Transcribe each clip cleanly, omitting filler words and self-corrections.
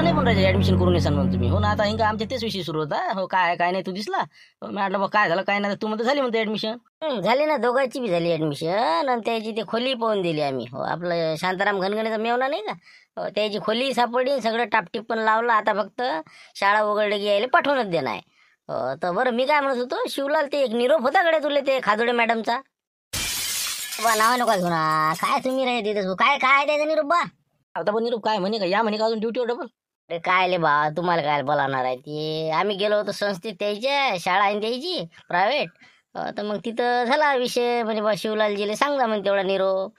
म्हटलं नाही पण राजा ऍडमिशन करून येसान म्हणून तुम्ही. हो ना, आता इंका आमच्या तेच विषय सुरू होता. हो काय काय नाही तू दिसला. मी म्हटलं बा काय झालं काय नाही, तू म्हणतो झाली म्हणते ऍडमिशन. झाली ना, दोघांची बी झाली ऍडमिशन. आणि त्याची ती खोली पाहून दिली आम्ही. हो आपलं शांताराम घनगणेचा मेवना नाही का, हो त्याची खोली सापडली, सगळं टापटीप पण लावलं. आता फक्त शाळा उघडली की यायला पाठवूनच देणार आहे. हो तर बरं मी काय म्हणत होतो, शिवलाल ते एक निरोप होता कडे तुले ते खाजोडे मॅडमचा. बा नाव नका घेऊ ना, काय तुम्ही रे तिथे काय काय द्यायचा निरोप बा. आता पण निरोप काय म्हणे का, या म्हणे का अजून ड्युटीवर डबल. अरे काय ले बा, तुम्हाला काय बोलावणार आहे ते. आम्ही गेलो होतो संस्थेत त्याच्या, शाळा आहे त्याची प्रायव्हेट. तर मग तिथं झाला विषय, म्हणजे बा शिवलालजीले सांगा म्हणे तेवढा निरोप.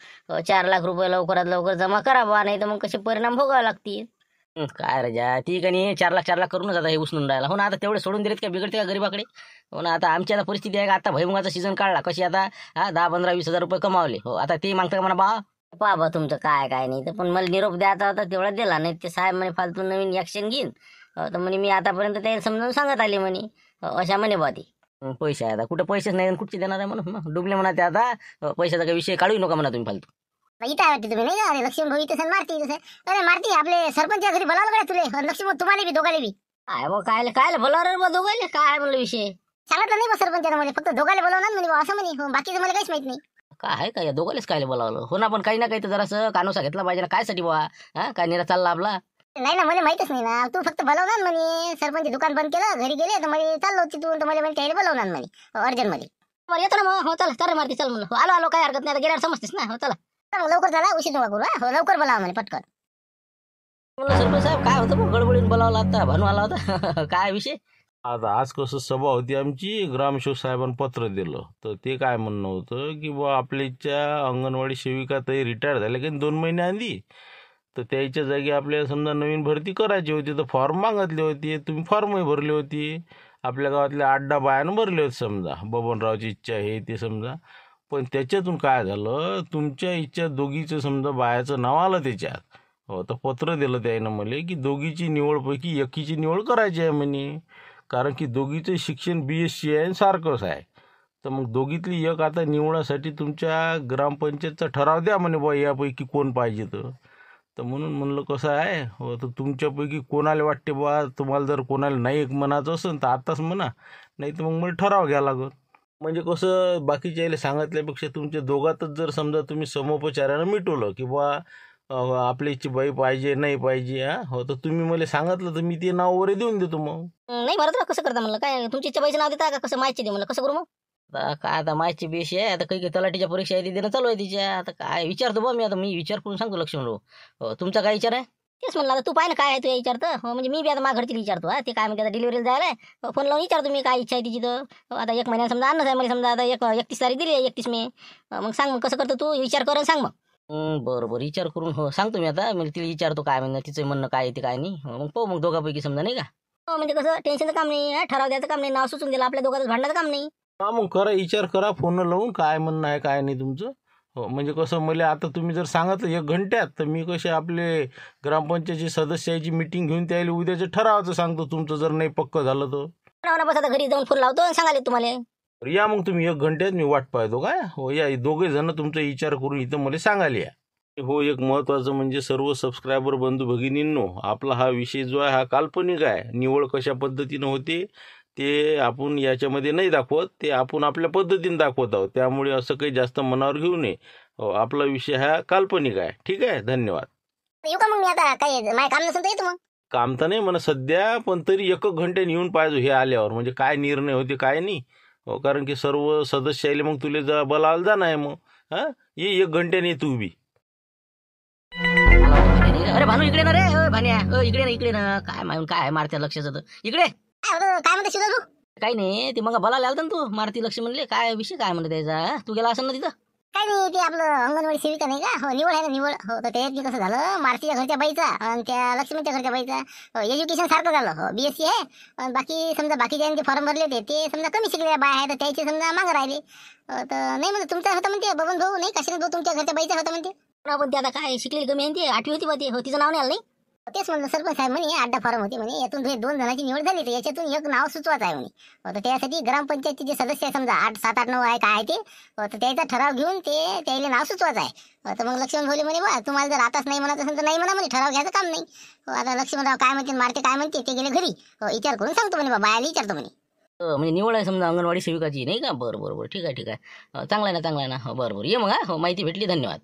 4 लाख रुपये लवकरात लवकर जमा करा बा, नाही तर मग कसे परिणाम भोगावे लागतील. काय राजा ठीक आहे नाही, 4 लाख करूनच आता हे उचलून राहिला. हो ना, आता तेवढे सोडून दिलेत का बिघडते का गरीबाकडे. हो ना, आता आमची आता परिस्थिती आहे का, आता भैमुगाचा सीझन काढला कशी आता 10, 15, 20 हजार रुपये कमावले. हो आता ते मागतं का म्हणा बा. बाबा तुमचं काय काय नाही तर, पण मला निरोप द्यायचा होता तेवढा दिला नाही. ते साहेब म्हणे फालतू नवीन ऍक्शन घेईन. तर म्हणे मी आतापर्यंत ते समजावून सांगत आले म्हणे. अशा म्हणे बा ती. पैसे आहे आता कुठं, पैसेच नाही कुठचे देणार आहे म्हणून डुबले म्हणा ते आता. पैशाचा काही विषय काढू नका म्हणा तुम्ही फालतू. इथं वाटते तुम्ही नाही का, लक्ष्मण भाऊ इथे मारती तसं. अरे मारती आपले सरपंच घरी बोलावलं काय तुले, लक्ष्मण तुम्हाला बी दोघाले बी. काय मग काय काय बोलावलं बा दोघाले, काय म्हणलं विषय सांगितलं नाही बा सरपंचानं मला, फक्त दोघाले बोलावणार म्हणे असं म्हणे. हो बाकीचं मला काहीच माहित नाही. काय काय या दोघालेच काय बोलावलं. हो ना, पण काही ना काही तर जरासं कानोसा घेतला पाहिजे ना, काय साठी बा. काय निरा चालला आपला. नाही ना मला माहितच नाही ना, तू फक्त बोलावणार म्हणे. सरपंच दुकान बंद केलं, घरी गेले तर मला चाललो तिथून, तर मला म्हणे त्याला बोलावणार म्हणे अर्जंट मध्ये. बरं येतो ना मग. हो चला तर मारती चल म्हणून, आलो आलो काय हरकत नाही, आता गेल्यावर समजतेस ना. हो चला मग लवकर झाला, उशीर नका करू. हो लवकर बोलावा म्हणे पटकन. म्हणलं सरपंच साहेब काय होतं मग, गडबडीने बोलावला आता, भानू आला होता काय विषय. आता आज कसं सभा होती आमची, ग्रामसेवक साहेबांनी पत्र दिलं. तर ते काय म्हणणं होतं की बा आपल्याच्या अंगणवाडी सेविका तरी रिटायर झाल्या की 2 महिने आधी, तर त्याच्या जागी आपल्याला समजा नवीन भरती करायची होती. तर फॉर्म मागितले होते, तुम्ही फॉर्मही भरले होते. आपल्या गावातल्या 8-10 बायानं भरले होते समजा, बबनरावची इच्छा हे ते समजा. पण त्याच्यातून काय झालं, तुमच्या इच्छा दोघीचं समजा बायाचं नाव आलं त्याच्यात. हो तर पत्र दिलं त्यानं मला की दोघीची निवडपैकी एकीची निवड करायची आहे म्हणे. कारण की दोघीचं शिक्षण BSc आहे आणि सारखंच आहे. तर मग दोघीतली एक आता निवडासाठी तुमच्या ग्रामपंचायतचा ठराव द्या म्हणे बा, यापैकी कोण पाहिजे तर म्हणून म्हणलं कसं आहे. हो तर तुमच्यापैकी कोणाला वाटते बा, तुम्हाला जर कोणाला नाही एक म्हणायचं असेल तर आत्ताच म्हणा, नाही तर मग मला ठराव घ्या लागत. म्हणजे कसं बाकीच्या याला सांगितल्यापेक्षा तुमच्या दोघातच जर समजा तुम्ही समोपचारानं मिटवलं की बा आपल्या इच्छी बाई पाहिजे नाही पाहिजे. हो तर तुम्ही मला सांगितलं तर मी ते नाव वगैरे देऊन देतो. मग नाही बरं कसं करता म्हणलं, काय तुमची इच्छा पाहिजे नाव देता का, कसं माहिती दे म्हणलं, कसं करू मग. काय आता माहिती बेशी आहे, आता काही तलाठीच्या परीक्षा आहे ती देणं चालू आहे तिच्या. आता काय विचारतो बा मी, आता मी विचार करून सांगतो लक्ष्मण राव. हो तुमचा काय विचार आहे. तेच म्हणलं आता तू पाहिजे काय आहे तू विचारतं. हो म्हणजे मी बी आता माझ्या घरची विचारतो. ते काय म्हणते आता डिलिव्हरीला जायला फोन लावून विचारतो मी काय इच्छा आहे तिची. तर आता 1 महिन्यात समजा आणणं आहे मला, समजा आता 31 तारीख दिली आहे, 31 मे. मग सांग मग कसं करतो तू, विचार कर सांग मग. बरं बरं विचार करून हो सांगतो मी. आता मी तिला विचारतो काय म्हणणं, तिचं म्हणणं काय येते काय नाही. मग पाहू मग दोघांपैकी समजा नाही का. हो म्हणजे कसं टेन्शनचं काम नाही, ठराव द्यायचं काम नाही, नाव सुचून दिलं, आपल्या दोघांचं भांडणाचं काम नाही. हा मग करा विचार करा फोन लावून, काय म्हणणं आहे काय नाही तुमचं. हो म्हणजे कसं मला आता तुम्ही जर सांगितलं 1 घंट्यात, तर मी कसे आपले ग्रामपंचायतची सदस्याची मीटिंग घेऊन त्याला उद्याच्या ठरावाचं सांगतो. तुमचं जर नाही पक्क झालं तर बस आता घरी जाऊन फोन लावतो आणि सांगाले तुम्हाला. या मग तुम्ही 1 घंट्यात, मी वाट पाहतो काय. हो या दोघे जण तुमचा विचार करून इथं मला सांगायला या. हो एक महत्त्वाचं म्हणजे सर्व सबस्क्रायबर बंधू भगिनींनो, आपला हा विषय जो आहे हा काल्पनिक आहे. निवड कशा पद्धतीनं होते ते आपण याच्यामध्ये नाही दाखवत, ते आपण आपल्या पद्धतीने दाखवत आहोत. त्यामुळे असं काही जास्त मनावर घेऊ नये. हो आपला विषय हा काल्पनिक आहे. ठीक आहे, धन्यवाद. येऊ का मग मी आता, काय माझ्या काम नसेल तर येतो मग. काम तर नाही म्हणा सध्या, पण तरी 1 घंट्याने येऊन पाहिजे हे आल्यावर, म्हणजे काय निर्णय होते काय नाही. हो कारण की सर्व सदस्य आले मग तुला बोलायला जाणं आहे. मग ये 1 घंट्याने तू बी. अरे भानू इकडे ना रे, भान्या इकडे ना, इकडे ना. काय मारत्या लक्षाचं इकडे. काय म्हणते शिदा तू. काही नाही ते मग बोलायला आलता ना तू, मारती लक्ष म्हणले काय विषय काय म्हणते त्याचा, तू गेला असेल ना तिथं. काय नाही ते आपलं अंगणवाडी सेविका नाही का, हो निवड आहे ना निवड. हो तर त्याच्यात कसं झालं, मारतीच्या घरच्या बाईचा आणि त्या लक्ष्मीच्या घरच्या बाईचा एज्युकेशन सारखं झालं. हो BSc आहे, आणि बाकी समजा बाकीचे फॉर्म भरले ते समजा कमी शिकलेल्या बाय आहे, तर त्याचे समजा मागं राहिले. तर नाही म्हणते तुमचा होता म्हणते बबन भाऊ, नाही कशाने भाऊ तुमच्या घरच्या बाईचा होता म्हणते. पण ते आता काय शिकलेली कमी आहे, ती 8वी होती बा ती. हो तिचं नाव नाही आलं नाही. तेच म्हणलं सरपंच साहेब म्हणे अड्डा फार्म होते म्हणे, यातून हे 2 जणांची निवड झाली तर याच्यातून एक नाव सुचवायचं आहे म्हणे. तर त्यासाठी ग्रामपंचायतचे जे सदस्य आहे समजा 8, 7, 8, 9 आहे काय आहे ते, तर त्याचा ठराव घेऊन ते त्याला नाव सुचवायचं आहे. तर मग लक्ष्मण भाऊ म्हणे बा तुम्हाला जर आताच नाही म्हणत असेल तर नाही म्हणा म्हणे, ठराव घ्यायचं काम नाही. आता लक्ष्मणराव काय म्हणते मारते काय म्हणते ते गेले घरी, विचार करून सांगतो म्हणे, बायाला विचारतो म्हणे. म्हणजे निवड आहे समजा अंगणवाडी सेविकाची नाही का? बरं बरं बरं, ठीक आहे ठीक आहे. चांगलं आहे ना चांगलं आहे ना. हो बरं बरं, ये मग. हो माहिती भेटली, धन्यवाद.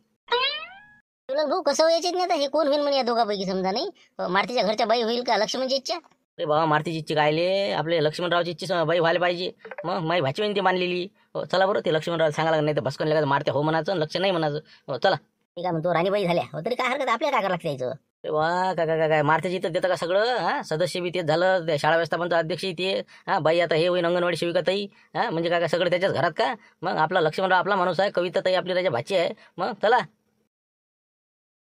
तुला भाऊ कसं व्हायचे नाही आता, हे कोण होईल म्हणे या दोघांपैकी समजा नाही, मारतीच्या घरच्या बाई होईल का लक्ष्मणची इच्छा? अरे बाबा मारुतीची इच्छा कायले, आपले लक्ष्मणरावची इच्छा बाई व्हायला पाहिजे. मग माई भाची म्हणते मानलेली. हो चला बरं, ते लक्ष्मणराव सांगा लागत, नाही तर भस्कन लगायचं, मारते हो म्हणायचं, लक्ष नाही म्हणायचं. हो चला. मी काय म्हणतो राणीबाई झाल्या हो तरी काय हरकत, आपल्याला काय करायला लागतं यायचं? अरे वा काय काय काय काय मारतेची इथं देतं का सगळं? हा सदस्य बी तेच झालं, त्या शाळा व्यवस्थापनचा अध्यक्ष ते. हा बाई आता हे होईन अंगणवाडी सेविका ताई. हा म्हणजे काय काय सगळं त्याच्याच घरात का? मग आपला लक्ष्मणराव आपला माणूस आहे, कविता ताई आपली त्याच्या भाची आहे. मग चला.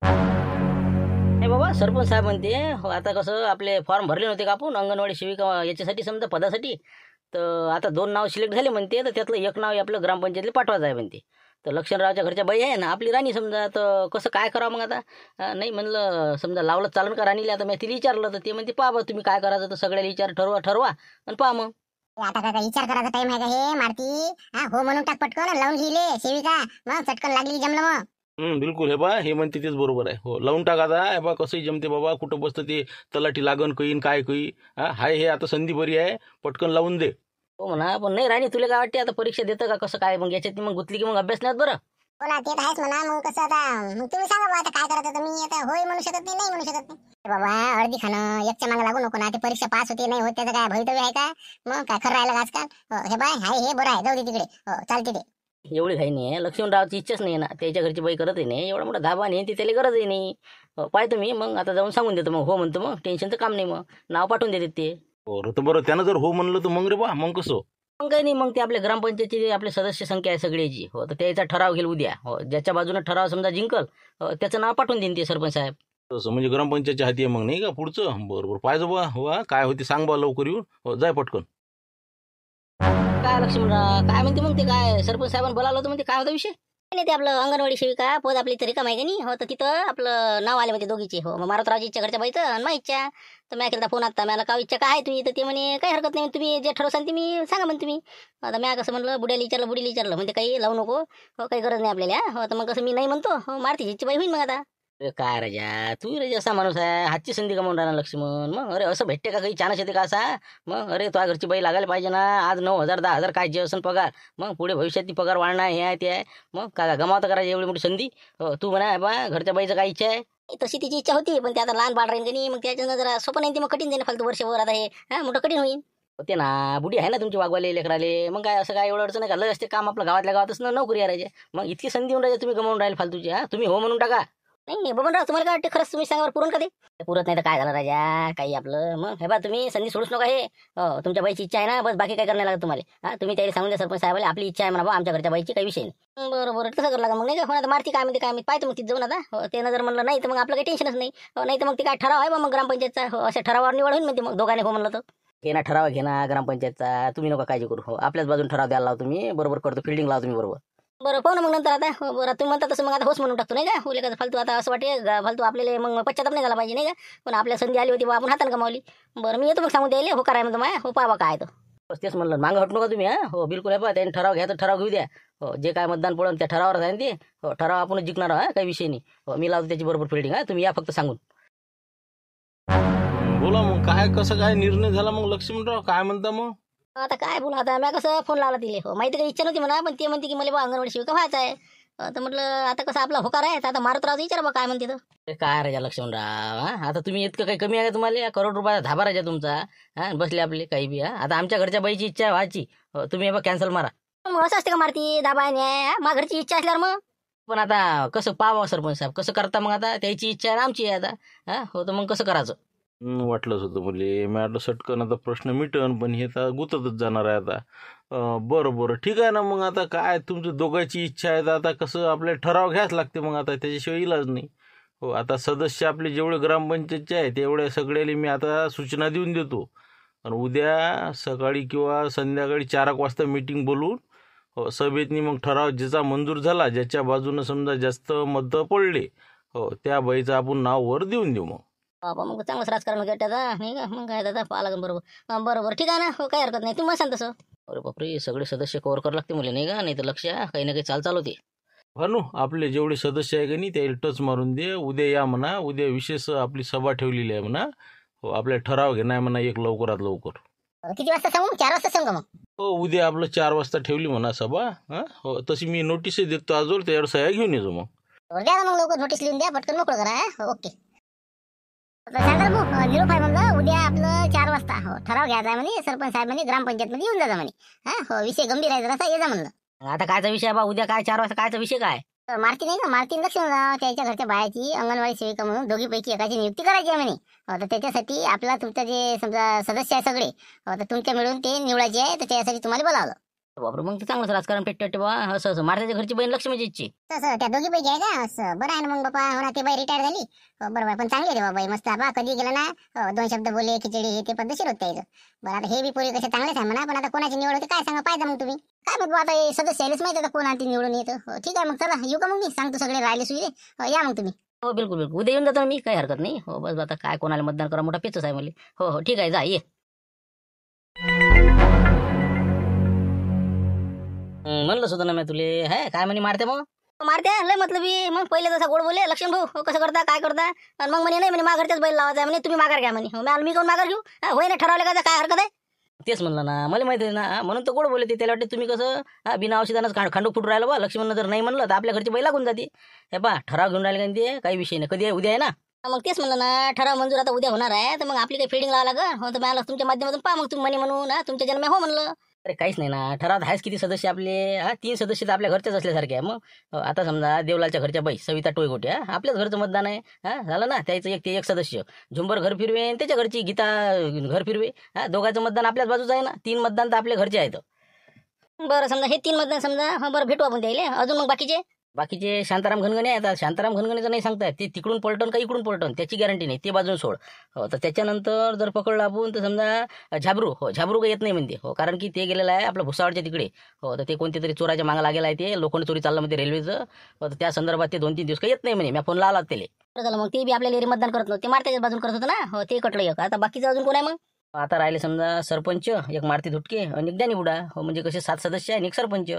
नाही बाबा सरपंच साहेब म्हणते हो, आता कसं आपले फॉर्म भरले नव्हते का आपण अंगणवाडी सेविका याच्यासाठी समजा पदासाठी, तर आता 2 नाव सिलेक्ट झाले म्हणते, तर त्यातलं एक नाव आपलं ग्रामपंचायतीला पाठवायचं आहे म्हणते. तर लक्ष्मणरावच्या घरच्या बाई आहे ना आपली राणी समजा, तर कसं काय करावं मग आता? नाही म्हणलं समजा लावलं चालन का राणीला? आता मी तिला विचारलं तर ते म्हणते पहा बा तुम्ही काय करायचं तर सगळ्याला विचार, ठरवा आणि पहा मग. आता काय विचार करायचा टाइम आहे का हे मारती? हो म्हणून टाक पटकन, लावून घेले सेविका, मग चटकन लागली जमलं मग. बिलकुल. हे बा हे म्हणते तेच बरोबर आहे. हो लावून टाका आता. हे बा कसंही जमते बाबा, कुठं बसतं ते तलाठी लागन कईन काय कई. हाय हे आता संधी बरी आहे, पटकन लावून दे. हो म्हणा, पण नाही राणी तुला काय वाटते आता परीक्षा देतं का कसं काय? मग याच्यात मग गुतली की मग अभ्यास नाही होत बरं. हो ना ते तर आहेच म्हणा, मग कसं आता मग तुम्ही सांगा बाबा आता काय करायचं, तर मी आता होय म्हणू शकत नाही म्हणू शकत नाही. बाबा अर्धी खाणं एकच्या मागे लागू नको ना, ते परीक्षा पास होते नाही होत त्याचं काय भवितव्य आहे का? मग काय खरं राहिलं का आजकाल? हे बाय हाय हे बरं आहे, जाऊ दे तिकडे. हो चालते ते. एवढी काही नाही आहे, लक्ष्मणरावची इच्छाच नाही ना, त्याच्या घरची बाई करतही नाही, एवढा मोठा धाबा नाही ती त्याला गरजही नाही. पाहतो मी मग आता जाऊन सांगून देतो, मग हो म्हणतो, मग टेन्शनचं काम नाही, मग नाव पाठवून देतात ते. बरं तर बरं, त्यानं जर हो म्हणलं तर मग रे बा मग कसं? मग काही नाही, मग ते आपल्या ग्रामपंचायतीची आपले सदस्य संख्या आहे सगळ्याची. हो तर त्याचा ठराव घेईल उद्या. हो ज्याच्या बाजूने ठराव समजा जिंकल त्याचं नाव पाठवून देईन ते सरपंच साहेब. तसं म्हणजे ग्रामपंचायतच्या हाती आहे मग नाही का पुढचं? बरं पाहिजे बा. हो काय होते सांग बा लवकर येऊन. हो जाय पटकन. काय लक्ष्मणराव काय म्हणते मग? ते काय सरपंच साहेबांनी बोलावलं होतं म्हणते, काय होता विषय? नाही ते आपलं अंगणवाडी सेविका पद आपली तरी कमाई का नाही, हो तर तिथं आपलं नाव आले म्हणजे दोघीचे. हो मग मारुतरावची इच्छा घरच्या बाईचं आणि माझी इच्छा. तर मी केला फोन आता, मला काय इच्छा काय आहे तुझी? तर ते म्हणे काही हरकत नाही, तुम्ही जे ठरवसाल ते मी सांगा म्हणते तुम्ही. आता मी कसं म्हणलं बुडीला विचारलं म्हणजे काही लावू नको, हो काही गरज नाही आपल्याला. हो तर मग कसं मी नाही म्हणतो, हो मारतीची इच्छा बाई होईल मग आता. अरे काय राजा तू राजा असा माणूस आहे, हातची संधी कमावून राहणार लक्ष्मण. मग अरे असं भेटते का काही? चानस येते का असा? मग अरे तुझ्या घरची बाई लागायला पाहिजे ना. आज 9,000 10,000 काय जे असेल पगार, मग पुढे भविष्यात ती पगार वाढणार हे आहे ते आहे. मग काय गमावता करायची एवढी मोठी संधी? हो तू म्हणा बा घरच्या बाईचं काय इच्छा आहे? तशी तिची इच्छा होती, पण ते आता लहान बाळ राहील का नाही, मग त्याच्यानं जरा सोपं नाही, ते मग कठीण जाईल फालतू वर्षभर. आता हे मोठं कठीण होईल. होते ना, बुडी आहे ना तुमची वागवाले लेकराले. मग काय असं काय एवढं अडचण आहे का? लय असते काम आपलं गावातल्या गावातच ना, नोकरी राहायचे. मग इतकी संधी येऊन राहिली, तुम्ही गमावून राहील फालतूची. तुम्ही हो म्हणून टाका. नाही बबनराव तुम्हाला काय वाटतं, खरंच तुम्ही सांगा पुरण का ते? पुरत नाही तर काय झालं राजा काही आपलं. मग हे बा तुम्ही संधी सोडूच नका हे. हो तुमच्या बाईची इच्छा आहे ना, बस बाकी काय करणार लागत तुम्हाला. तुम्ही त्याला सांगून द्या सरपंच साहेबाला आपली इच्छा आहे म्हणा, आमच्या घरच्या बाईची काही विषय नाही. बरोबर तसं करायला मग नाही का? होणार मारती काय म्हणते काय मी पाहतो मग तिथे जाऊन आता. हो त्यानं जर म्हणलं नाही तर मग आपलं काही टेन्शनच नाही. हो नाही तर मग ते काय ठराव आहे बा मग ग्रामपंचायतचा. हो अशा ठरावावर निवड होईल म्हणते मग दोघांनी हो म्हणलं तर. घे ठराव घे ना ग्रामपंचायतचा, तुम्ही नका काळजी करू. हो आपल्याच बाजून ठराव द्यायला लावा तुम्ही, बरोबर करतो फिल्डिंग लावा तुम्ही बरोबर. बरं पाहू ना मग नंतर आता. हो बरं तुम्ही म्हणता तसं मग आता होच म्हणून टाकतो नाही का? होले का फालतू आता असं वाटे फालतू आपल्याला मग पश्चाताप नाही झाला पाहिजे नाही का? पण आपल्या संधी आली होती बा, आपण हाताने कमावली. बरं मी येतो मग सांगून द्यायला हो कराय म्हणतो माय. हो पाहा काय तर बस तेच म्हणलं, मागं हटू नका तुम्ही. हो बिलकुल आहे बा, त्यांनी ठराव घ्या तर ठराव घेऊ द्या. हो जे काय मतदान पडून त्या ठरावावर आहे ते. हो ठराव आपणच जिंकणार काही विषय नाही. हो मी लावतो त्याची बरोबर फिल्डिंग. तुम्ही या फक्त सांगून. बोला मग काय कसं काय निर्णय झाला मग लक्ष्मणराव? काय म्हणता मग? आता काय बोला, आता मी कसं फोन लावला तिले. हो माहिती काही इच्छा नव्हती म्हणा, पण ते म्हणते की मला बा अंगणवाडी सेविका व्हायचं आहे. तर म्हटलं आता कसं आपला होकार आहे, तर आता मारुतरावचं विचार बा काय म्हणते तर. काय राजा लक्ष्मणराव, आता तुम्ही इतकं काही कमी आहे का तुम्हाला? करोड रुपयाचा धाबा राजा तुमचा. बसले आपले काही बी. आता आमच्या घरच्या बाईची इच्छा आहे व्हायची, तुम्ही बा कॅन्सल मारा. मग असं असते का मारती दाबा न्याय? मा घरची इच्छा असल्यावर मग. पण आता कसं पाहावं सरपंच साहेब, कसं करता मग? आता त्याची इच्छा आहे आमची आहे आता. हो तर मग कसं करायचं? वाटलंच होतं मुले. मी म्हटलं सटकन आता प्रश्न मिटन, पण हे तर गुततच जाणार आहे आता. बरं ठीक आहे ना. मग आता काय तुमचं दोघांची इच्छा आहे तर आता कसं आपल्याला ठराव घ्यायच लागते मग आता, त्याच्याशिवाय इलाज नाही. हो आता सदस्य आपले जेवढे ग्रामपंचायतचे आहे तेवढ्या सगळ्याला मी आता सूचना देऊन देतो. आणि उद्या सकाळी किंवा संध्याकाळी 4 वाजता मीटिंग बोलवून सभेतनी मग ठराव ज्याचा मंजूर झाला, ज्याच्या बाजूनं समजा जास्त मतं पडले, हो त्या बाईचं आपण नाव वर देऊन देऊ मग. बाबा मग चांगलंच राजकारण वगैरे त्याचा नाही का, मग काय दादा पाहा लागेल. बरोबर बरोबर ठीक आहे ना, हो काही हरकत नाही, तुम्ही सांग तसं. अरे बापरे, सगळे सदस्य कव्हर करावं लागते मुले नाही का, नाही तर लक्ष काही ना काही चाल होते. भानू आपले जेवढे सदस्य आहे का नाही त्याला टच मारून दे, उद्या या म्हणा, उद्या विशेष आपली सभा ठेवलेली आहे म्हणा. हो आपल्या ठराव घेणार आहे म्हणा एक लवकरात लवकर. किती वाजता सांगू? 4 वाजता सांगू मग. हो उद्या आपलं 4 वाजता ठेवली म्हणा सभा. हां हो तशी मी नोटीसही देतो आजवर, त्यावर सह्या घेऊन येतो मग. द्या ना मग लवकर नोटीस लिहून द्या, पटकन मोकळं करा. हो, ओके. सांगा भाऊ, निरोप आहे म्हणलं, उद्या आपलं 4 वाजता हो ठराव घ्यायचा आहे म्हणे, सरपंच साहेब म्हणे ग्रामपंचायत मध्ये येऊन जा म्हणे. हा हो विषय गंभीर आहे जरासा, ये जा म्हणलं. आता कायचा विषय आहे बा, उद्या काय 4 वाजता कायचा विषय काय? मारती नाही का, मारतीन लक्ष्मणराव त्याच्या घरच्या बायाची अंगणवाडी सेविका म्हणून दोघीपैकी एकाची नियुक्ती करायची आहे म्हणे. तर त्याच्यासाठी आपला तुमचं जे समजा सदस्य आहे सगळे, तर तुमच्या मिळून ते निवडायचे आहे, तर त्यासाठी तुम्हाला बोलावलं. बापरे, मग तर चांगलंच राजकारण पेटते बा. असं असं मारत्याच्या घरची बहीण लक्ष्मीची इच्छी. तसं त्या दोघीपैकी आहे का? असं बरं आहे ना मग बापा. हो ना, ते बाई रिटायर झाली. बरोबर, पण चांगली आहे बाबा, मस्त बा. कधी गेला ना 2 शब्द बोले, खिचडी हे ते पद्धतशीर होत त्याचं. बरं आता हे बी पोरी कसे चांगलेच आहे म्हणा, पण आता कोणाची निवड होते काय सांगा पाहिजे मग तुम्ही. काय मग आता हे सदस्य यायलाच माहिती आता कोण आणते निवडून येतं. ठीक आहे मग चला येऊ का मग, मी सांगतो सगळे राहिले सुविधे. या मग तुम्ही. हो बिलकुल बिलकुल, उद्या येऊन जातो मी, काही हरकत नाही. हो बस आता काय कोणाला मतदान करा, मोठा पेचच आहे मला. हो हो ठीक आहे, जा ये. म्हणलं सुद्धा ना मी तुले, है काय म्हणे मारते मग. मारते लय मतलबी. मग पहिले तसा गोड बोले, लक्ष्मण भाऊ हो कसं करता काय करता, आणि मग म्हणे नाही म्हणे माघारच्याच बैल लावायचा म्हणे, तुम्ही माघार घ्या म्हणे. मी कोण माघार घेऊ? होय ना, ठरवलं का काय हरकत आहे. तेच म्हणलं ना, मला माहिती आहे ना, म्हणून तर गोड बोलले ते. त्याला वाटते तुम्ही कसं बिना औषधानंच खांडू फुटू राहिलं बा. लक्ष्मण जर नाही म्हणलं तर आपल्या घरची बैल लागून जाते. हे बा ठराव घेऊन राहिले का ते, काही विषय नाही. कधी आहे? उद्या आहे ना. मग तेच म्हणलं ना, ठराव मंजूर आता उद्या होणार आहे, तर मग आपली काही फिडिंग लावा लागेल. हो तर मला तुमच्या माध्यमातून पहा मग तुम्ही म्हणे म्हणून, तुमच्या जन्म हो म्हणलं. अरे काहीच नाही ना, ठरावात आहेच किती सदस्य आपले. 3 सदस्य तर आपल्या घरचेच असल्यासारखे आहे. मग आता समजा देवलालच्या घरच्या बाई सविता टोयगोटे, आपल्याच घरचं मतदान आहे. झालं ना, त्याचं एक सदस्य झुंबर घर फिरवे आणि त्याच्या घरची गीता घर फिरवे. दोघांचं मतदान आपल्याच बाजूचं आहे ना. 3 मतदान तर आपल्या घरचे आहेत. बरं समजा हे 3 मतदान समजा, बरं भेटू आपण द्यायला. अजून मग बाकीचे शांताराम घनगणे आहेत. शांताराम घनगणेचं नाही सांगतायत, ते तिकडून पलटन का इकडून पलटन त्याची गॅरंटी नाही, ते बाजून सोड. हो तर त्याच्यानंतर जर पकडलं आपण तर समजा झाबरू. हो झाबरू काही येत नाही म्हणते. हो कारण की ते गेलेलं आहे आपलं भुसावळच्या तिकडे. हो तर ते कोणते तरी चोराच्या मागं लागेलं आहे, ते लोखंड चोरी चाललं मध्ये रेल्वेचं. हो तर त्या संदर्भात ते 2-3 दिवस काही येत नाही म्हणे. मी फोन लावला त्याला. झालं मग ते बी आपल्याला मतदान करत नव्हते, मारत्याच्या बाजून करत होतं ना. हो ते कटलं एक. आता बाकीचं अजून कोण आहे मग? आता राहिले समजा सरपंच, एक मारुती धुटके आणि एक डॅनी बुडा. हो म्हणजे कसे 7 सदस्य आहे आणि एक सरपंच.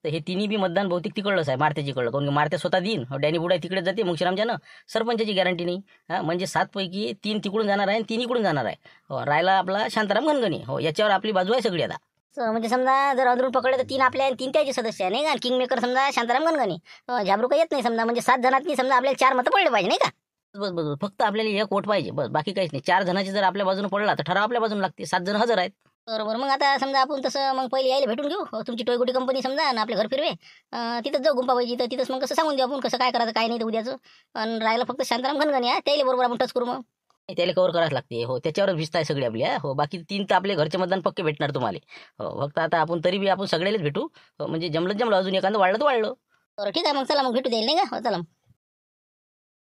तर हे तिन्ही बी मतदान बहुतेक तिकडलंच आहे, मारुतीची कडलं. कारण की मारुती स्वतः देईन, डॅनी बुडा तिकडे जाते मुक्षरामच्यानं. सरपंचाची गॅरंटी नाही. म्हणजे 7 पैकी 3 तिकडून जाणार आहे आणि 3 इकडून जाणार आहे. हो राहिला आपला शांताराम घनगणे. हो याच्यावर आपली बाजू आहे सगळी आता. म्हणजे समजा जर अधरून पकडले तर 3 आपले आणि 3 त्याचे सदस्य आहे नाही का. किंग मेकर समजा शांताराम घनगणे. झाबरू काही येत नाही समजा, म्हणजे 7 जणांनी समजा आपल्याला 4 मतं पडले पाहिजे नाही का. बस बस फक्त आपल्याला एक वोट पाहिजे, बस बाकी काहीच नाही. 4 जणांची जर आपल्या बाजूने पडला तर ठराव आपल्या बाजूने लागते. 7 जण हजर आहेत. बरोबर, मग आता समजा आपण तसं मग पहिले यायला भेटून घेऊ. तुमची टोयगोटी कंपनी समजा ना, आपले घर फिरवे. तिथंच जाऊ गुंपाबाईची, तर तिथंच मग कसं सांगून देऊ आपण कसं काय करायचं काय नाही ते उद्याचं. आणि राहिलं फक्त शांताराम घनगणे, त्याला बरोबर आपण टच करू मग. त्याला कव्हर करायला लागते. हो त्याच्यावरच भिस्त आहे सगळी आपली. हो बाकी 3 तर आपले घरचे मतदान पक्के भेटणार तुम्हाला. हो फक्त आता आपण तरी बी आपण सगळ्यालाच भेटू. हो म्हणजे जमलं अजून एखादं वाढलं तर वाढलं. बरं ठीक आहे मग, चला मग भेटू द्यायला नाही का. हो चला.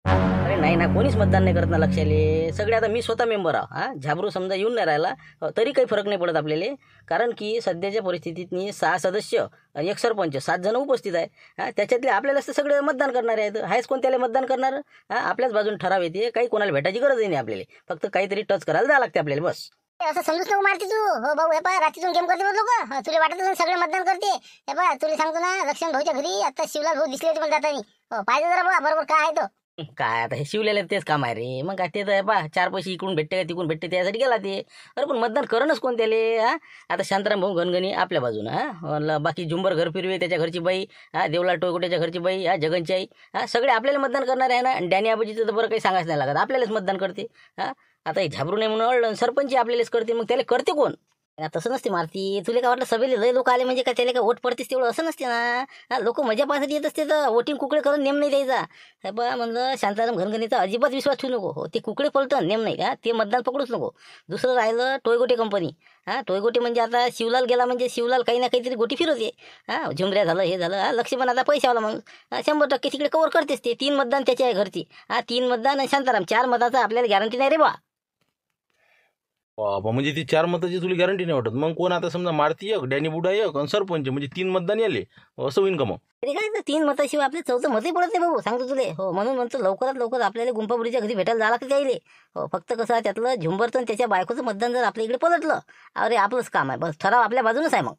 अरे नाही ना, कोणीच मतदान नाही करत ना लक्षाले. सगळे आता मी स्वतः मेंबर आहो. झाबरू समजा येऊन नाही राहिला तरी काही फरक नाही पडत आपल्याला. कारण की सध्याच्या परिस्थितीत 6 सदस्य आणि एक सरपंच, 7 जण उपस्थित आहे. त्याच्यातले आपल्यालाच तर सगळे मतदान करणारे आहेत. आहेच कोण त्याला मतदान करणार. आपल्याच बाजून ठराव येते, काही कोणाला भेटायची गरजही नाही आपल्याला. फक्त काहीतरी टच करायला जावं लागते आपल्याला बस. असं समजूच नको मारते तू. हो भाऊ हे पा रात्रीतून गेम करते लोक. तुला वाटत असेल सगळे मतदान करते. हे पा तुला सांगतो ना, लक्ष्मण भाऊच्या घरी आता शिवलाल भाऊ दिसले होते पण जाता नाही. हो पाहिजे जरा बा बरोबर काय आहे तो. काय आता हे शिवलेलं तेच काम आहे रे. मग काय ते तर पा 4 पैसे इकडून भेटते का तिकडून भेटते त्यासाठी गेला ते. अरे पण मतदान करणच कोण त्याले. आता शांताराम भाऊ घनगणी आपल्या बाजूनं. बाकी झुंबर घर फिरवे त्याच्या घरची बाई. देवलाल टोयगोट्याच्या घरची बाई. जगनची आई. सगळे आपल्याला मतदान करणार आहे ना. डॅनी आबाजीचं तर बरं काही सांगायचं नाही लागत, आपल्यालाच मतदान करते. आता हे झाबरू नाही म्हणून अडलं, सरपंच आपल्यालाच करते. मग त्याला करते कोण. तसं नसते मारती. तुला काय वाटलं सभेला लय लोक आले म्हणजे काय त्याला काय वोट पडतेस तेवढं, असं नसते ना. लोक मजा पाहण्यासाठी येत असते, तर वोटिंग कुकडे करून नेम नाही द्यायचा. हे बा म्हणलं शांताराम घनगणीचा अजिबात विश्वास ठेवू नको. हो ते कुकडे पलतं नेम नाही. ते मतदान पकडूच नको. दुसरं राहिलं टोयगोटे कंपनी. टोयगोटे म्हणजे आता शिवलाल गेला म्हणजे शिवलाल काही ना काहीतरी गोटी फिरवते. झुमऱ्या झालं हे झालं. लक्ष्मण आता पैशावाला मग 100% तिकडे कव्हर करतेस ते. 3 मतदान त्याच्या आहे घरची. 3 मतदान आणि शांताराम 4 मताचा आपल्याला गॅरंटी नाही रे बा. बाबा, म्हणजे ती 4 मताची तुला गॅरंटी नाही वाटत? मग कोण आता समजा मारुती एक, डॅनी बुडा एक आणि सरपंच, म्हणजे 3 मतदान आले, असं होईन का मग? तरी काय तर 3 मताशिवाय आपले चौथं मतही पडत नाही भाऊ, सांगतो तुले. हो, म्हणून म्हणतो लवकरात लवकर आपल्याला गुंपाबुडीच्या घरी भेटायला जायला लागतं त्याईले. हो, फक्त कसं आहे, त्यातलं झुंबरचं आणि त्याच्या बायकोचं मतदान जर आपल्या इकडे पलटलं, अरे आपलंच काम आहे. बस ठराव आपल्या बाजूनच आहे मग.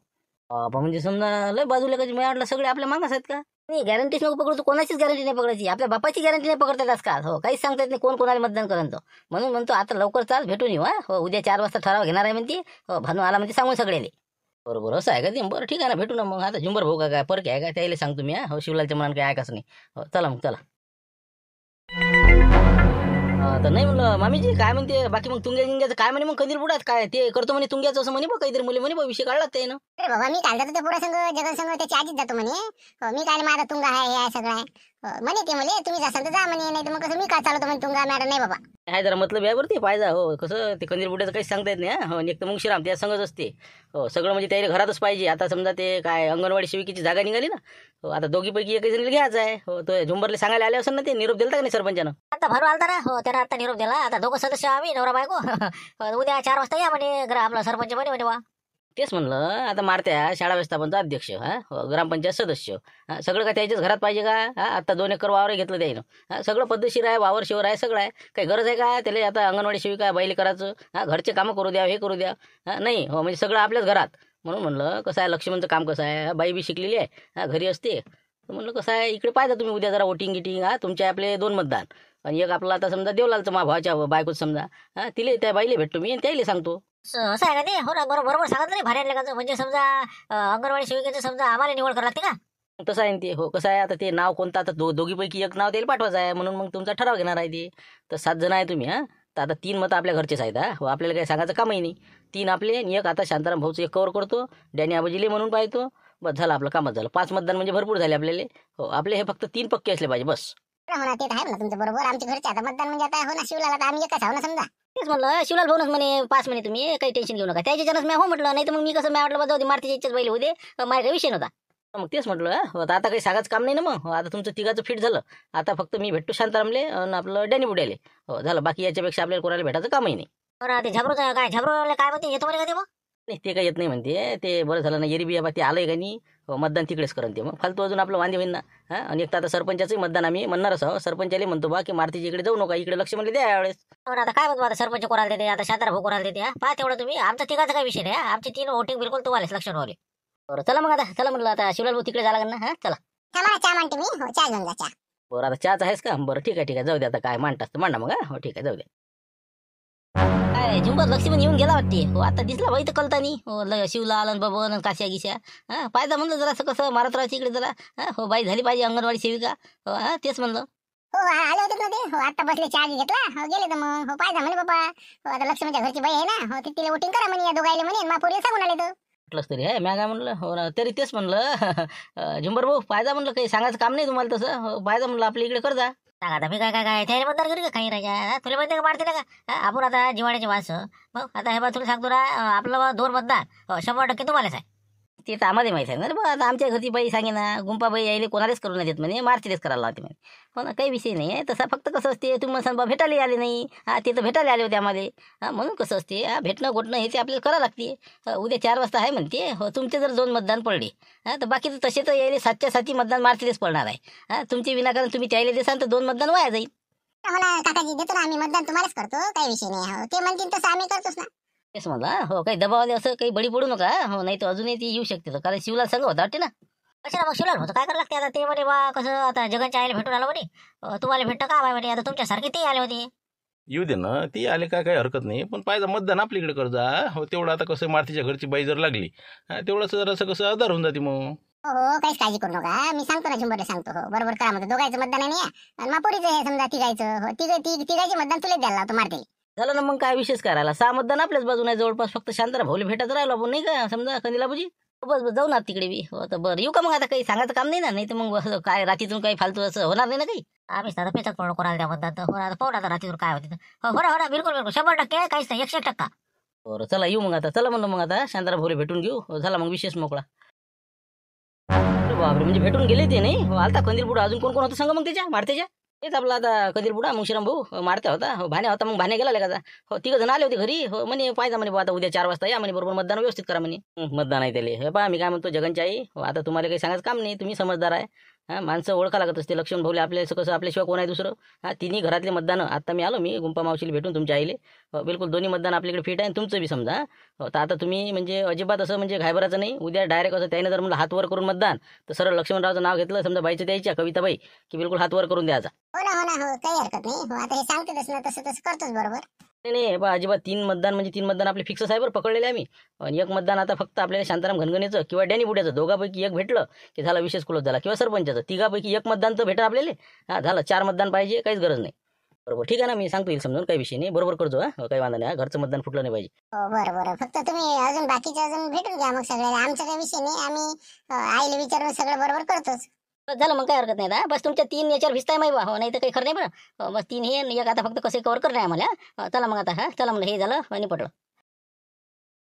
म्हणजे समजा लय बाजूला कधी मिळालं सगळे आपल्या मागास आहेत का? नाही, गॅरंटीच नको पकडतो, कोणाचीच गॅरंटी नाही पकडायची. आपल्या बापाची गॅरंटी नाही पकडता येत आजकाल. हो, काहीच सांगता येत नाही कोण कोणाला मतदान करेन. म्हणून म्हणतो आता लवकर चाल, भेटून येऊ. हो, उद्या 4 वाजता ठराव घेणार आहे म्हणते. हो, भानू आला म्हणते सांगून सगळेले. बरोबर, असं आहे का ते? बरं ठीक आहे ना, भेटू ना मग. आता झुंबर भाऊ काय परके आहे का त्याला सांगतो मी. हो, शिवलालच्या मनात काय ऐकायचं नाही. हो, चला मग चला. तर नाही म्हणलं मामीजी, काय म्हणते बाकी मग तुंग्या गिंग्याचं काय म्हणे? मग कधी बुडात काय ते करतो म्हणे तुंग्याचं, असं म्हणे बघ काहीतरी मुली म्हणे बघ, विषय काढला ते ना. अरे बाबा, मी काल जातो ते पोरा संघ जगन संघ त्याच्या आजीच जातो म्हणे. हो, मी काय माझा तुंगा आहे, हे आहे सगळं आहे. हो, म्हणे ते म्हणे तुम्ही जासाल तर जा म्हणे, नाही तर मग कसं मी काय चालवतो म्हणे तुंगा मॅडम. नाही बाबा, काय जरा मतलब आहे बरं ते पाहिजे. हो, कसं ते कंदील बुड्याचं काहीच सांगता येत नाही. हो, एक तर मुंगशीराम त्या संगच असते. हो, सगळं म्हणजे त्याला घरातच पाहिजे. आता समजा ते काय अंगणवाडी सेविकेची जागा निघाली ना. हो, आता दोघीपैकी एकही जण घ्यायचं आहे. हो, तो झुंबरले सांगायला आले असेल ना, ते निरोप दिला का नाही सरपंचानं? आता भरू आलता ना. हो, त्यानं आता निरोप दिला. आता दोघं सदस्य आम्ही नवरा बायको. उद्या 4 वाजता या म्हणे आपला सरपंच म्हणे वा. तेच म्हणलं, आता मारत्या शाळा व्यवस्थापनचा अध्यक्ष, ग्रामपंचायत सदस्य, सगळं काय त्याच्याच घरात पाहिजे का? आता 2 एकर वावर घेतलं त्यानं. सगळं पद्धतशीर आहे, वावर शिवर आहे, सगळं आहे. काही गरज आहे का त्याला आता अंगणवाडी सेविका बाईले करायचं? घरचे कामं करू द्या, हे करू द्या. नाही, हो म्हणजे सगळं आपल्याच घरात. म्हणून म्हणलं कसं आहे, लक्ष्मणचं काम कसं आहे, बाई बी शिकलेली आहे, घरी असते. तर म्हणलं कसं आहे, इकडे पाहिजे तुम्ही उद्या जरा वोटिंग गिटिंग. तुमचे आपले 2 मतदान आणि एक आपलं आता समजा देवलालचं मा भावाच्या बायकोच समजा. तिले त्या बाईले भेटतो मी आणि त्याला सांगतो. असं आहे का ते? हो ना, बरोबर सांगत नाही भारी लेखाचं. म्हणजे समजा अंगणवाडी सेविकेचं समजा आम्हाला निवड करावं लागते का? तसं आहे ना ते. हो, कसं आहे, आता ते नाव कोणतं, आता दोघीपैकी एक नाव त्याला पाठवायचं आहे. म्हणून मग तुमचा ठराव घेणार आहे ते. तर 7 जण आहे तुम्ही. तर आता 3 मतं आपल्या घरचेच आहेत. हो, आपल्याला काही सांगायचं कामही नाही. 3 आपले आणि एक आता शांताराम भाऊचं एक कवर करतो, डॅनी आबाजीले म्हणून पाहतो. बस झालं, आपलं कामच झालं. 5 मतदान म्हणजे भरपूर झाले आपल्याला. हो, आपले हे फक्त 3 पक्के असले पाहिजे बस. हो ना, ते तर आहे ना तुमचं बरोबर. आमच्या घरचे आता मतदान म्हणजे आता हो ना, शिवलाला तर आम्ही एकच आहो ना समजा. तेच म्हणलं, शिवलाल भाऊनच म्हणे 5 म्हणे, तुम्ही काही टेन्शन घेऊ नका. त्याच्यानंच मी हो म्हटलं. नाही तर मग मी कसं मी म्हटलं जाऊ दे, मारतीच्या इच्छाच बैल होते, माझा काही विषय नव्हता. मग तेच म्हटलं. हो, आता काही सांगायचं काम नाही ना मग. हो, आता तुमचं तिघाचं फिट झालं. आता फक्त मी भेटतो शांतारामले आणि आपलं डॅनी बुड्याले. हो, झालं. बाकी याच्यापेक्षा आपल्याला कोणाला भेटायचं कामही नाही. बरं, ते झबरूचं काय, झबरूला काय म्हणते, येतो म्हणे का ते मग? नाही, ते काही येत नाही म्हणते. ते बरं झालं ना, एरबी बा ते आलंय का नाही. हो, मतदान तिकडेच करण ते. मग फालतू अजून आपलं वांदे होईल ना. आणि एक तर आता सरपंचाचंही मतदान आम्ही म्हणणारच आहो. सरपंचाला म्हणतो बा की मारुतीच्या इकडे जाऊ नका, इकडे लक्ष म्हणले द्या यावेळेस. बरं, आता काय म्हणतो, आता सरपंच कोणाला देते, आता शांताराम भाऊ कोणाला देते? पहा तेवढं तुम्ही. आमचा तिघाचा काही विषय नाही. आमची 3 वोटिंग बिलकुल तुम्हालाच लक्षात राहिले. बरं, चला मग आता. चला म्हणलं, आता शिवलाल भाऊ तिकडे जायला लागेल ना. चला. थांबा ना, चहा मांडते मी. हो, चहा घेऊन जा चहा. बरं, आता चहाच आहेस का? बरं, ठीक आहे ठीक आहे, जाऊ दे. आता काय मांडतास तर मांडा मग. हो, ठीक आहे, जाऊ दे. काय झुंबर लक्ष्मण येऊन गेला वाटते. हो, आता दिसला बाई तर कळतानी. हो, शिवलाल आणि बबन आणि काश्या गिश्या. पाहिजे म्हणलं जरा असं कसं मारत राहायचं इकडे जरा. हो, बाई झाली पाहिजे अंगणवाडी सेविका. हो, तेच म्हणलं. हो, आले होते ना ते. हो, आता बसले, चहा घेतला. हो, गेले तर मग. हो, पाहिजे म्हणे बाबा. हो, आता लक्ष्मीच्या घरची बाई आहे ना. हो, तिला वोटिंग करा म्हणे, या दोघायला म्हणे. मापुरी सांगून आले तर म्हटलंच तरी आहे, म्या काय म्हणलं. हो ना, तरी तेच म्हणलं. झुंबर भाऊ पाहिजे म्हणलं, काही सांगायचं काम नाही तुम्हाला तसं. हो, पाहिजे म्हणलं आपल्या इकडे कर जा. सांगा आता मी काय काय काय त्याला मतदार करू का काही राजा? तुला माहिती का मारते का? आपण आता जिवाड्याचे माणसं. मग आता हे बा तुला सांगतो ना, आपलं 2 मतदान 100% तुम्हालाच आहे. ते तर आम्हाला माहिती आहे ना बा. आता आमच्या घरची बाई सांगे ना, गुंपाबाई यायले कोणालाच करू नाही देत म्हणे, मारतीलेच करायला लावते म्हणे. हो ना, काही विषय नाही आहे तसा. फक्त कसं असते, तुम्ही सांगा भेटायला आले नाही. ते तर भेटायला आले होते आम्हाला. म्हणून कसं असते, भेटणं गोटणं हे ते आपल्याला करावं लागते. उद्या 4 वाजता आहे म्हणते. हो, तुमचे जर 2 मतदान पडले तर बाकी तर तसे तर यायले 7च्या 7 मतदान मारतीलेच पडणार आहे. तुमचे विनाकारण तुम्ही त्याला देसाल तर 2 मतदान वाया जाईल. हो ना काकाजी, देतो ना आम्ही मतदान, तुम्हालाच करतो, काही विषय नाही. हो, ते म्हणतील तसं आम्ही करतोच ना. तेच म्हणला. हो, काही दबावाले असं काही बळी पडू नका. हो, नाही तर अजूनही ती येऊ शकते. तर कारण शिवला संघ होता वाटते ना. कशाला मग शिवलाल होतं काय करायला लागते आता? ते म्हणे बा कसं आता जगनच्या आईला भेटून आलं म्हणे. तुम्हाला भेटतं का बा म्हणे? आता तुमच्यासारखे ते आले होते. येऊ दे ना, ती आले काय काही हरकत नाही. पण पाहिजे मतदान आपल्याकडे कर जा. हो, तेवढं आता कसं मारुतीच्या घरची बाई जर लागली तेवढंच जर असं कसं आधार होऊन जाते मग. हो हो, काहीच काळजी करू नका. मी सांगतो ना, झुंबरला सांगतो. हो, बरोबर करा म्हणतो. दोघांचं मतदान आहे ना, आणि मापुरीचं हे समजा तिघायचं. हो, तिघायचे मतदान तुला द्यायला लावतो मारते. झालं ना मग, काय विशेष करायला. 6 मतदान आपल्याच बाजूने जवळपास. फक्त शांताराम भाऊले भेटत राहिलो आपण, नाही का समजा कंदिला बुजी. बस बस, जाऊ ना तिकडे बी. हो, तर बरं येऊ का मग? आता काही सांगायचं काम नाही ना. नाही तर मग असं काय रात्रीतून काही फालतू असं होणार नाही ना काही. आम्ही साधा पेचात पडलो कोणाला त्या मतदान. तर हो ना, आता पाहू ना आता रात्रीवर काय होते. हो ना, हो ना, बिलकुल बिलकुल 100% काहीच नाही, 100%. बरं, चला येऊ मग आता. चला म्हणलं मग आता शांताराम भाऊले भेटून घेऊ. हो, झाला मग विशेष मोकळा. अरे बापरे, म्हणजे भेटून गेले ते नाही. हो, आलता कंदील पुढे. अजून कोण कोण होतं सांगा मग त्याच्या मारतेच्या? तेच आपला आता कधीर बुडा मुशिराम भाऊ मारत्या होता हो, भाण्या होता. मग भाण्या गेला लेका हो, तिघ जण आले होते घरी हो. म्हणे पाहिजे म्हणे बुवा, आता उद्या 4 वाजता या म्हणे, बरोबर मतदान व्यवस्थित करा म्हणे. मतदान आहे त्याले. हे पहा मी काय म्हणतो जगनची आई हो, आता तुम्हाला काही सांगायचं काम नाही, तुम्ही समजदार आहे. हा, माणसं ओळखा लागत असते. लक्ष्मण भाऊले आपल्या कसं आपल्याशिवाय कोण आहे दुसरं. हा, तिन्ही घरातले मतदान आता मी आलो, मी गुंपा मावशीला भेटून तुमच्या आईले हो, बिलकुल दोन्ही मतदान आपल्याकडे फिट आहे आणि तुमचं बी समजा हो. तर आता तुम्ही म्हणजे अजिबात असं म्हणजे घाबरायचं नाही. उद्या डायरेक्ट असं त्याने जर म्हणलं हात वर करून मतदान, तर सरळ लक्ष्मणरावचं नाव घेतलं समजा बाईचं द्यायच्या कविताबाई की बिलकुल हात वर करून द्यायचा. हो ना काही हरकत नाही. हो आता हे सांगतेच ना, तसं तसं करतोच बरोबर. नाही नाही बा, अजिबात 3 मतदान म्हणजे 3 मतदान आपले फिक्स आहे बरं, पकडलेले आम्ही. आणि 1 मतदान आता फक्त आपल्याला शांताराम घनगणेचं किंवा डॅनी बुड्याचं दोघापैकी एक भेटलं की झाला, विशेष क्लोज झाला. किंवा सरपंचाचं तिघापैकी 1 मतदान तर भेटा आपल्याला. हा, झालं 4 मतदान पाहिजे, काहीच गरज नाही. बरोबर ठीक आहे ना, मी सांगतो येईल समजून, काही विषय नाही, बरोबर करतो. हा, काही वांधा नाही. घरचं मतदान फुटलं नाही पाहिजे. हो बरं. फक्त तुम्ही अजून बाकीचे अजून भेटून घ्या मग सगळ्याला. आमचा काही विषय नाही, आम्ही आईला विचारून सगळं बरोबर करतोच. बस झालं मग काही हरकत नाही. आता बस तुमच्या 3 याच्यावर भिजताय माही बा हो, नाही तर काही खरं नाही बरं हो. बस 3 हे आणि एक आता फक्त कसं कव्हर करणार आहे आम्हाला. चला मग आता. हा चला म्हणलं, हे झालं आणि पटलं.